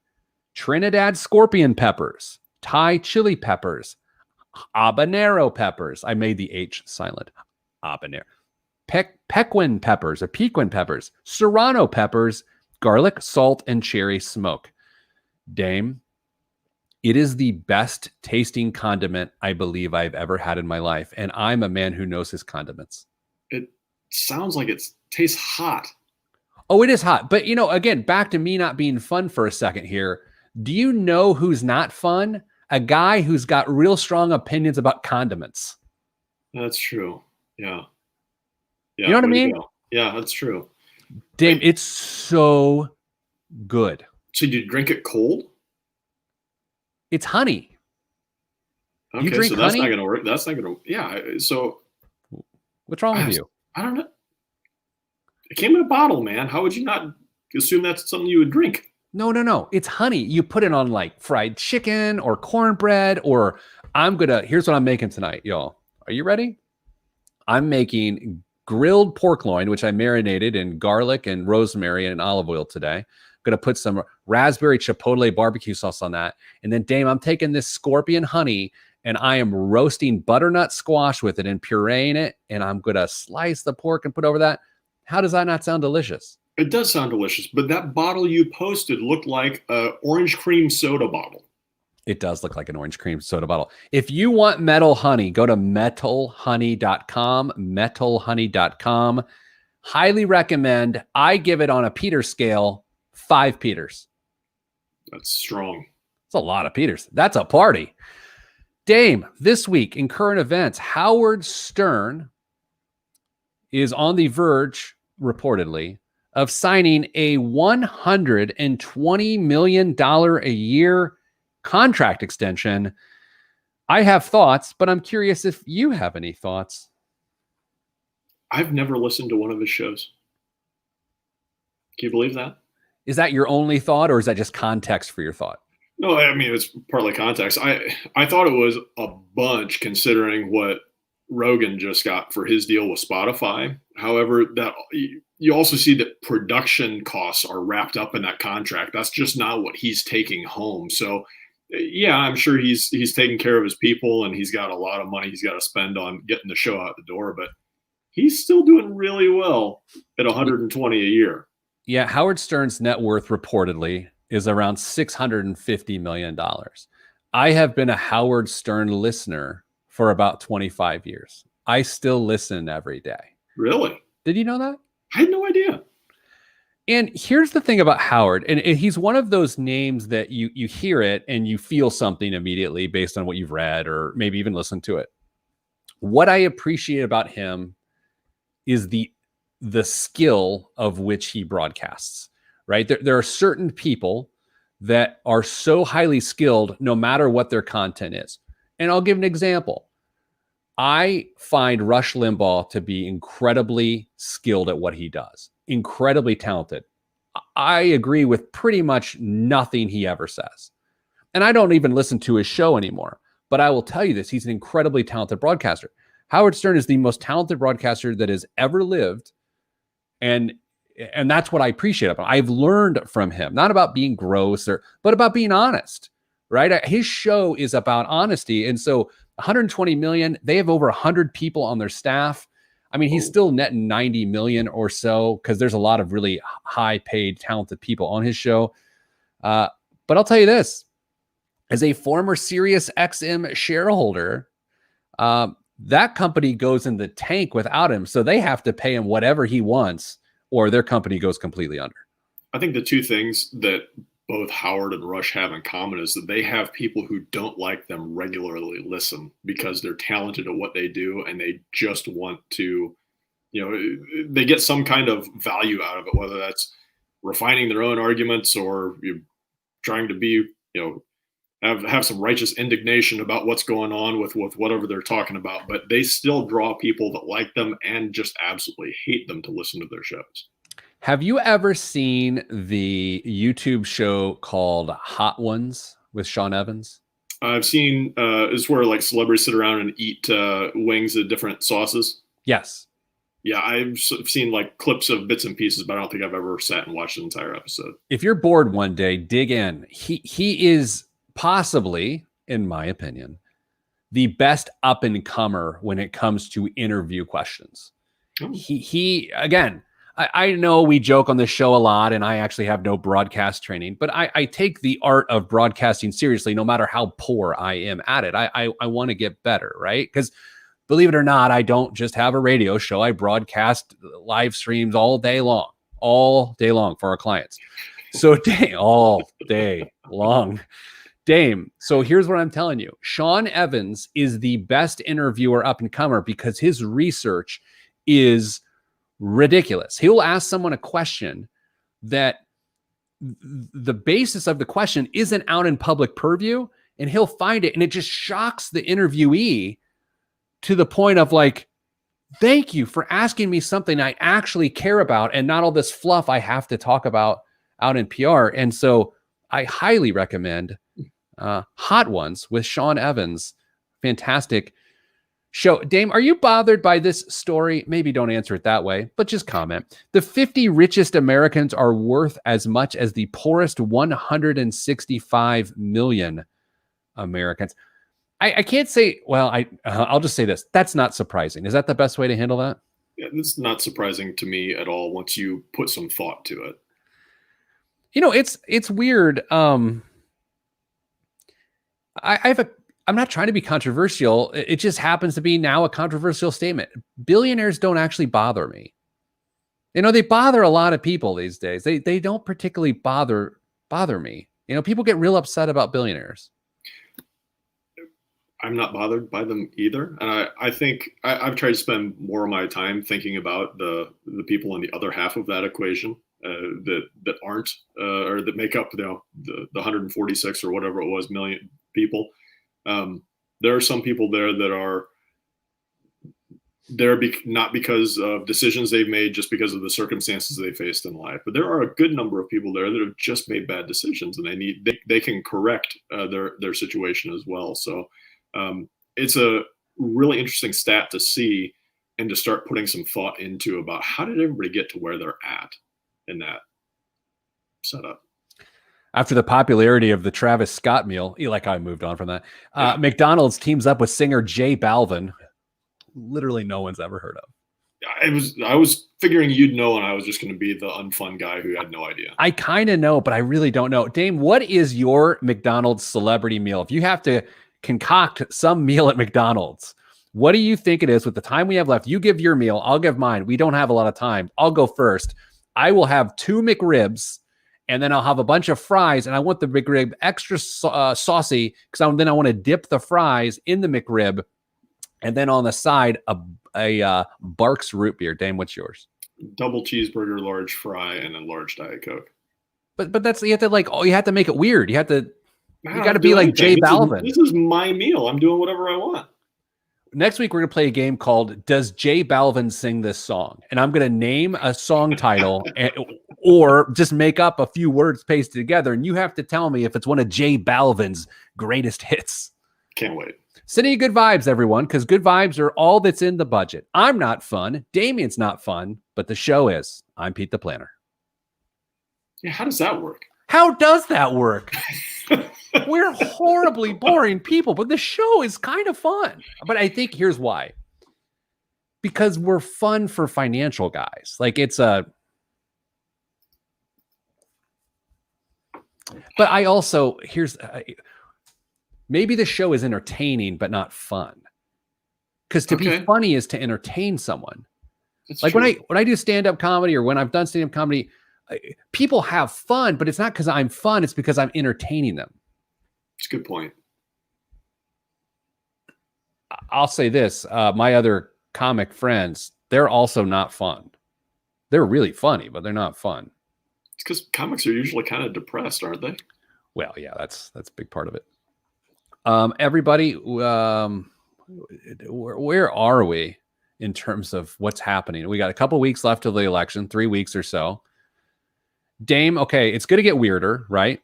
Trinidad scorpion peppers, Thai chili peppers, habanero peppers. I made the H silent. Habanero. Pequin peppers or Pequin peppers, serrano peppers, garlic, salt, and cherry smoke. Dame, it is the best tasting condiment I believe I've ever had in my life. And I'm a man who knows his condiments. It sounds like it tastes hot. Oh, it is hot. But, again, back to me not being fun for a second here. Do you know who's not fun? A guy who's got real strong opinions about condiments. That's true. Yeah. You know what I mean? Yeah, that's true. Dame, it's so good. So you drink it cold? It's honey. Okay, you drink so that's honey? not going to work. That's not going to. Yeah. So what's wrong with you? I don't know. It came in a bottle, man. How would you not assume that's something you would drink? No. It's honey. You put it on like fried chicken or cornbread, or here's what I'm making tonight, y'all. Are you ready? I'm making grilled pork loin, which I marinated in garlic and rosemary and olive oil today. I'm going to put some raspberry chipotle barbecue sauce on that. And then, Dame, I'm taking this Scorpion Honey and I am roasting butternut squash with it and pureeing it. And I'm going to slice the pork and put over that. How does that not sound delicious? It does sound delicious, but that bottle you posted looked like an orange cream soda bottle. It does look like an orange cream soda bottle. If you want metal honey, go to metalhoney.com, metalhoney.com. Highly recommend. I give it on a Peter scale, 5 Peters. That's strong. It's a lot of Peters. That's a party. Dame, this week in current events, Howard Stern is on the verge, reportedly, of signing a $120 million a year contract extension. I have thoughts, but I'm curious if you have any thoughts. I've never listened to one of his shows. Can you believe that? Is that your only thought, or is that just context for your thought? No, I mean, it's partly context. I thought it was a bunch considering what Rogan just got for his deal with Spotify. However, that you also see that production costs are wrapped up in that contract. That's just not what he's taking home. So yeah, I'm sure he's taking care of his people, and he's got a lot of money he's got to spend on getting the show out the door, but he's still doing really well at 120 a year. Yeah, Howard Stern's net worth reportedly is around $650 million. I have been a Howard Stern listener for about 25 years. I still listen every day. Really? Did you know that? I had no idea. And here's the thing about Howard, and he's one of those names that you hear it and you feel something immediately based on what you've read or maybe even listened to it. What I appreciate about him is the skill of which he broadcasts, right? There are certain people that are so highly skilled no matter what their content is. And I'll give an example. I find Rush Limbaugh to be incredibly skilled at what he does, incredibly talented. I agree with pretty much nothing he ever says. And I don't even listen to his show anymore. But I will tell you this, he's an incredibly talented broadcaster. Howard Stern is the most talented broadcaster that has ever lived. And that's what I appreciate about him. I've learned from him, not about being gross, but about being honest, right? His show is about honesty. And so 120 million, they have over 100 people on their staff. I mean, he's still netting 90 million or so because there's a lot of really high paid, talented people on his show. But I'll tell you this, as a former Sirius XM shareholder, that company goes in the tank without him. So they have to pay him whatever he wants or their company goes completely under. I think the two things that both Howard and Rush have in common is that they have people who don't like them regularly listen because they're talented at what they do and they just want to, they get some kind of value out of it, whether that's refining their own arguments or trying to be, have some righteous indignation about what's going on with whatever they're talking about, but they still draw people that like them and just absolutely hate them to listen to their shows. Have you ever seen the YouTube show called Hot Ones with Sean Evans? I've seen it's where like celebrities sit around and eat wings of different sauces. Yes. Yeah, I've seen like clips of bits and pieces, but I don't think I've ever sat and watched an entire episode. If you're bored one day, dig in. He is possibly, in my opinion, the best up and comer when it comes to interview questions. Oh. He again, I know we joke on this show a lot and I actually have no broadcast training, but I take the art of broadcasting seriously, no matter how poor I am at it. I want to get better, right? Because believe it or not, I don't just have a radio show. I broadcast live streams all day long for our clients. So all day long. Dame. So here's what I'm telling you. Sean Evans is the best interviewer up and comer because his research is ridiculous. He'll ask someone a question that the basis of the question isn't out in public purview, and he'll find it, and it just shocks the interviewee to the point of like, thank you for asking me something I actually care about and not all this fluff I have to talk about out in PR. And so I highly recommend Hot Ones with Sean Evans. Fantastic show. Dame, are you bothered by this story? Maybe don't answer it that way, but just comment. The 50 richest Americans are worth as much as the poorest 165 million Americans. I can't say, well, I'll just say this. That's not surprising. Is that the best way to handle that? Yeah, it's not surprising to me at all once you put some thought to it. It's weird. I'm not trying to be controversial. It just happens to be now a controversial statement. Billionaires don't actually bother me. They bother a lot of people these days. They don't particularly bother me. People get real upset about billionaires. I'm not bothered by them either. And I think I've tried to spend more of my time thinking about the people on the other half of that equation that aren't or that make up the 146 or whatever it was million people. There are some people there that are there not because of decisions they've made, just because of the circumstances they faced in life. But there are a good number of people there that have just made bad decisions, and they can correct their situation as well. So it's a really interesting stat to see and to start putting some thought into about how did everybody get to where they're at in that setup. After the popularity of the Travis Scott meal, like I moved on from that, McDonald's teams up with singer J Balvin. Literally no one's ever heard of. I was figuring you'd know, and I was just going to be the unfun guy who had no idea. I kind of know, but I really don't know. Dame, what is your McDonald's celebrity meal? If you have to concoct some meal at McDonald's, what do you think it is with the time we have left? You give your meal, I'll give mine. We don't have a lot of time. I'll go first. I will have 2 McRibs, and then I'll have a bunch of fries, and I want the McRib extra saucy because then I want to dip the fries in the McRib, and then on the side, a Barks root beer. Dame, what's yours? Double cheeseburger, large fry, and a large Diet Coke. But that's, you have to make it weird. You got to be like J Balvin. This is my meal. I'm doing whatever I want. Next week, we're going to play a game called Does J Balvin Sing This Song? And I'm going to name a song title or just make up a few words pasted together. And you have to tell me if it's one of J Balvin's greatest hits. Can't wait. Sending you good vibes, everyone, because good vibes are all that's in the budget. I'm not fun. Damien's not fun, but the show is. I'm Pete the Planner. Yeah, how does that work? How does that work? We're horribly boring people, but the show is kind of fun. But I think here's why. Because we're fun for financial guys. Like but I also, maybe the show is entertaining, but not fun. Because to be funny is to entertain someone. That's like true. when I do stand-up comedy, or when I've done stand-up comedy, people have fun, but it's not because I'm fun. It's because I'm entertaining them. It's a good point. I'll say this. My other comic friends, they're also not fun. They're really funny, but they're not fun. It's because comics are usually kind of depressed, aren't they? Well, yeah, that's a big part of it. Everybody, where are we in terms of what's happening? We got a couple weeks left till the election, 3 weeks or so. Dame, okay, it's going to get weirder, right?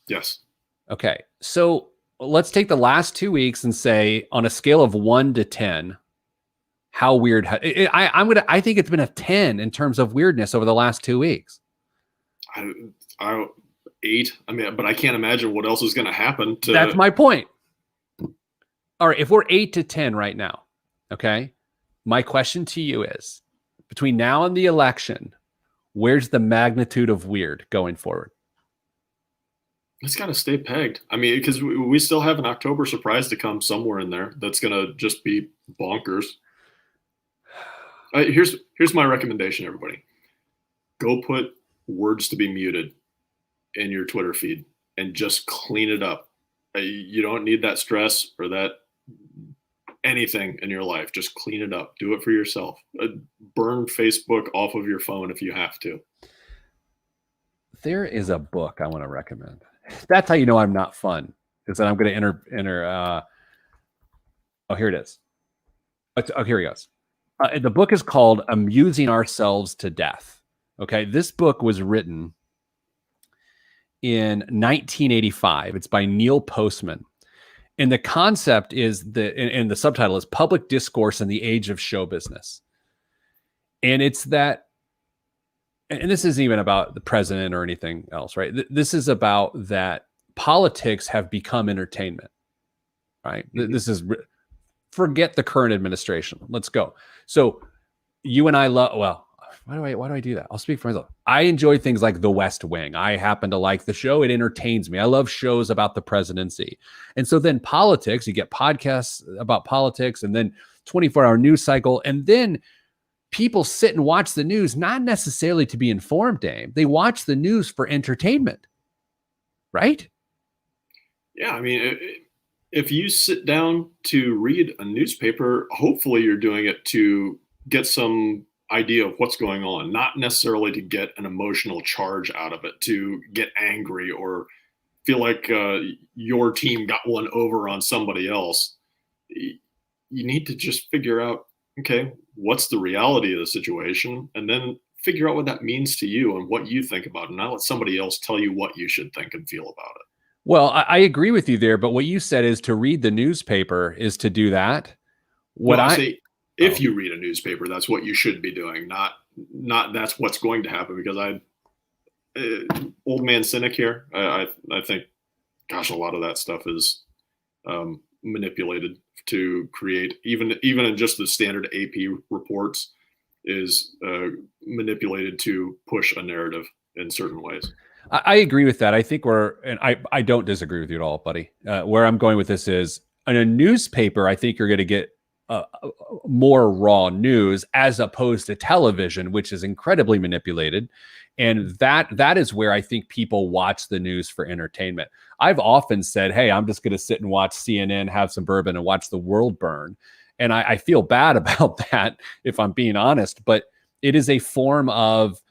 Yes. Okay, so let's take the last 2 weeks and say, on a scale of 1 to 10, how weird? I think it's been a 10 in terms of weirdness over the last 2 weeks. 8. I mean, but I can't imagine what else is going to happen. That's my point. All right, if we're 8 to 10 right now, okay, my question to you is, between now and the election, where's the magnitude of weird going forward? It's got to stay pegged. I mean, because we still have an October surprise to come somewhere in there that's going to just be bonkers. Here's my recommendation, everybody. Go put words to be muted in your Twitter feed and just clean it up. You don't need that stress or that anything in your life. Just clean it up. Do it for yourself. Burn Facebook off of your phone if you have to. There is a book I want to recommend. That's how you know I'm not fun. Is that I'm going to enter. Oh, here it is. Oh, here he goes. The book is called Amusing Ourselves to Death. Okay. This book was written in 1985. It's by Neil Postman. And the concept is and the subtitle is Public Discourse in the Age of Show Business. And it's that, and this isn't even about the president or anything else, right? This is about that politics have become entertainment, right? Mm-hmm. This is forget the current administration. Let's go. So you and I love, well, why do I do that? I'll speak for myself. I enjoy things like The West Wing. I happen to like the show. It entertains me. I love shows about the presidency. And so then politics, you get podcasts about politics, and then 24-hour news cycle. And then people sit and watch the news, not necessarily to be informed, Dame. They watch the news for entertainment, right? Yeah, I mean, if you sit down to read a newspaper, hopefully you're doing it to get some idea of what's going on, not necessarily to get an emotional charge out of it, to get angry or feel like your team got one over on somebody else. You need to just figure out, okay, what's the reality of the situation, and then figure out what that means to you and what you think about it. Not let somebody else tell you what you should think and feel about it. Well, I agree with you there, but what you said is to read the newspaper is to do that. What I say, if you read a newspaper, that's what you should be doing, not that's what's going to happen. Because old man cynic here, I think, gosh, a lot of that stuff is manipulated to create, even in just the standard AP reports, is manipulated to push a narrative in certain ways. I agree with that. I think I don't disagree with you at all, buddy. Where I'm going with this is, in a newspaper, I think you're going to get more raw news as opposed to television, which is incredibly manipulated. And that is where I think people watch the news for entertainment. I've often said, hey, I'm just going to sit and watch CNN, have some bourbon, and watch the world burn. And I feel bad about that, if I'm being honest, but it is a form of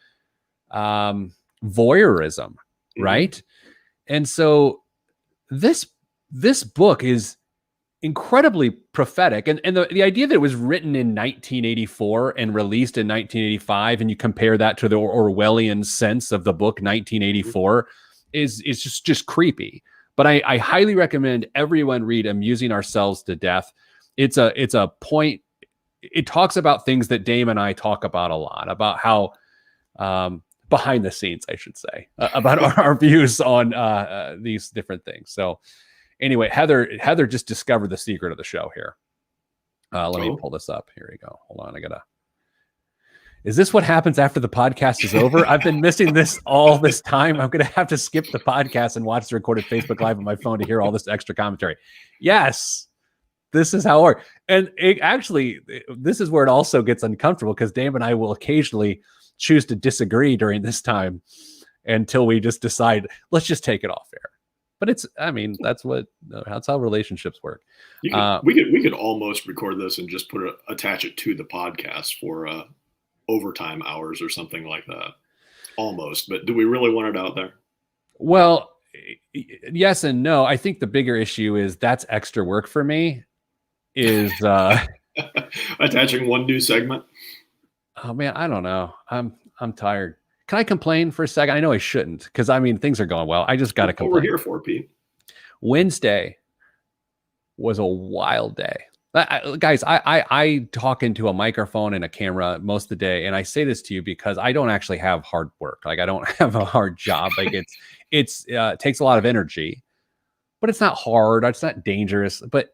voyeurism, right? And so this book is incredibly prophetic. And the idea that it was written in 1984 and released in 1985, and you compare that to the Orwellian sense of the book 1984, is just creepy. But I highly recommend everyone read Amusing Ourselves to Death. It's a point. It talks about things that Dame and I talk about a lot, about how behind the scenes, I should say, about our views on these different things. So anyway, Heather just discovered the secret of the show here. Let me pull this up. Here we go. Hold on. Is this what happens after the podcast is over? I've been missing this all this time. I'm going to have to skip the podcast and watch the recorded Facebook Live on my phone to hear all this extra commentary. Yes, this is how it works. And this is where it also gets uncomfortable, because Dame and I will occasionally choose to disagree during this time until we just decide, let's just take it off air. But that's how relationships work. We could almost record this and just attach it to the podcast for overtime hours or something like that. Almost. But do we really want it out there? Well, yes and no. I think the bigger issue is that's extra work for me. Is attaching one new segment. Oh man, I don't know. I'm tired. Can I complain for a second? I know I shouldn't, because things are going well. I just got to complain. What we're here for, Pete. Wednesday was a wild day. Guys, I talk into a microphone and a camera most of the day, and I say this to you because I don't actually have hard work. Like, I don't have a hard job. Like, it takes a lot of energy, but it's not hard. It's not dangerous. But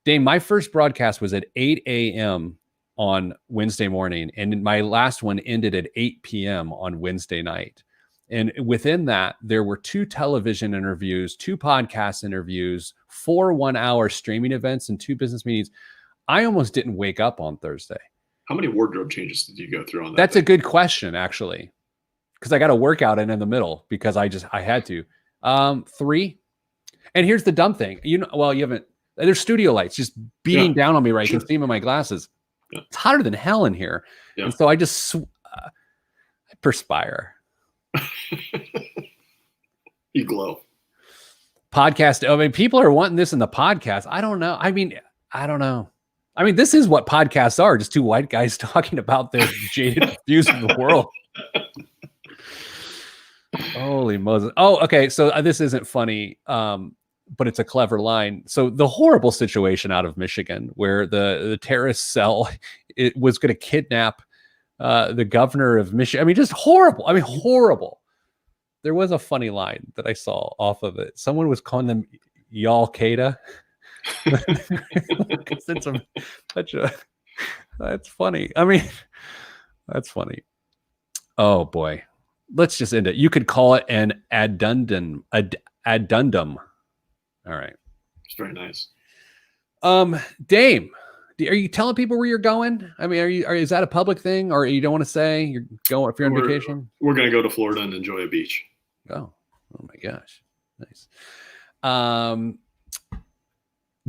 Dave, my first broadcast was at 8 a.m. on Wednesday morning, and my last one ended at 8 p.m. on Wednesday night. And within that, there were 2 television interviews, 2 podcast interviews, 4 one-hour streaming events, and 2 business meetings. I almost didn't wake up on Thursday. How many wardrobe changes did you go through on that? That's a good question, actually, because I got a workout in the middle because I had to. 3. And here's the dumb thing. You haven't. There's studio lights just beating down on me, right? Sure. I can see them in my glasses. Yeah. It's hotter than hell in here. Yeah. And so I just I perspire. You glow. Podcast. I mean, people are wanting this in the podcast. I don't know. I don't know. This is what podcasts are. Just 2 white guys talking about their jaded views of the world. Holy Moses. Oh, okay. So this isn't funny. But it's a clever line. So the horrible situation out of Michigan, where the terrorist cell was going to kidnap the governor of Michigan. Just horrible. Horrible. There was a funny line that I saw off of it. Someone was calling them Y'all-Qaeda. It's that's funny. I mean, that's funny. Oh boy. Let's just end it. You could call it an addendum. Addendum. All right. It's very nice. Dame, are you telling people where you're going? I mean, is that a public thing, or you don't want to say you're going if you're on vacation? We're going to go to Florida and enjoy a beach. Oh my gosh. Nice.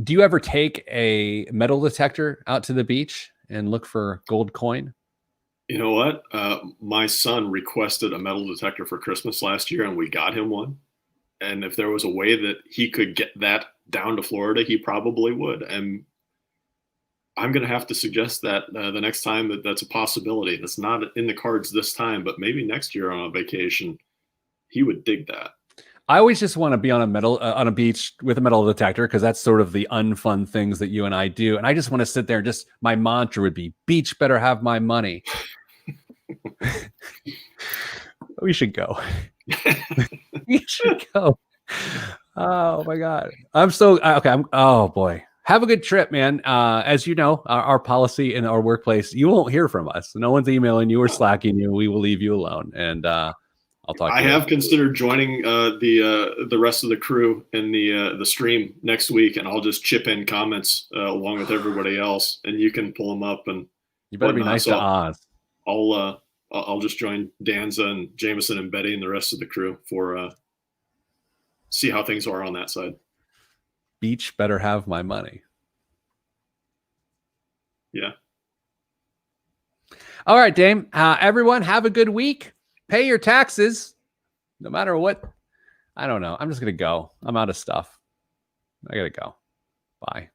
Do you ever take a metal detector out to the beach and look for gold coin? You know what? My son requested a metal detector for Christmas last year, and we got him one. And if there was a way that he could get that down to Florida, he probably would. And I'm going to have to suggest that the next time that's a possibility. That's not in the cards this time, but maybe next year on a vacation, he would dig that. I always just want to be on a beach with a metal detector, because that's sort of the unfun things that you and I do. And I just want to sit there and just, my mantra would be, beach better have my money. We should go. We should go. Oh my God. I'm so okay. Oh boy. Have a good trip, man. As you know, our policy in our workplace, you won't hear from us. No one's emailing you or slacking you. We will leave you alone. And I'll talk to you. I have considered joining the rest of the crew in the stream next week, and I'll just chip in comments along with everybody else, and you can pull them up. And you better be nice to Oz. I'll just join Danza and Jameson and Betty and the rest of the crew for see how things are on that side. Beach better have my money. Yeah. All right, Dame. Everyone, have a good week. Pay your taxes, no matter what. I don't know. I'm just going to go. I'm out of stuff. I got to go. Bye.